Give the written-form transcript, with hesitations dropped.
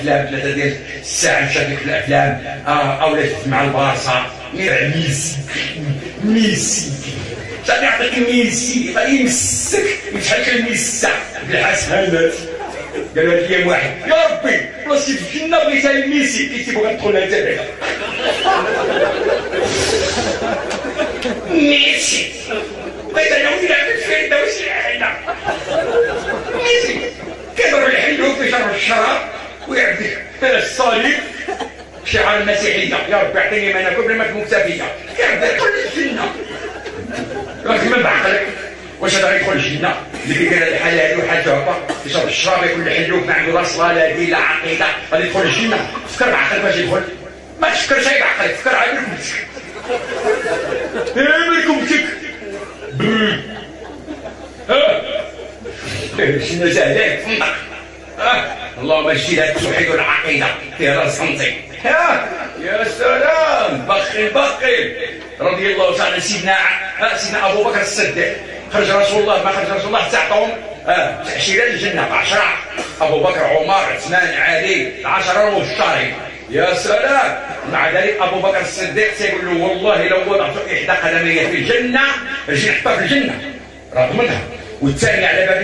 افلام 3 ديال الساعه مشات لك الافلام اولاد مع البارسا ميسي شحال يعطيك ميسي غادي يمسك بشحال كيمسح بالحسنات. قال هاد الايام واحد يا ربي بلاصتي في الجنه بغيتها لميسي كيتبغى تدخلها انت بعدا ميسي بغيت انا ونلعب في الدوسي حنا ميسي كيضرب الحلو في شرب الشراب ويعطي الصليب شعار المسيحيه يا ربي اعطيني ما ناكل بلا ما مكتفيه كيعطي كل الجنه راك من بعقلك واش هذا غيدخل الجنه اللي كيدير هذه الحلال وحاجه هكا يشرب الشراب ياكل الحلوف ما عنده لا صلاه لا دين لا عقيده غادي يدخل الجنه. فكر بعقلك باش يدخل ما تفكرش غير بعقلك فكر عا بركبتك بركبتك شنو زهداك فندق اللهم اجعل هذا التوحيد والعقيده في راس خمسي يا سلام بخي رضي الله تعالى سيدنا ابو بكر الصديق خرج رسول الله ما خرج رسول الله حتى عطاهم تاشيره للجنه 10 ابو بكر عمر عثمان علي 10 مبشرين يا سلام. مع ذلك ابو بكر الصديق سيقول له والله لو وضعت احدى قدمي في الجنه رجل حطها في الجنه رغم منها والثاني على بابها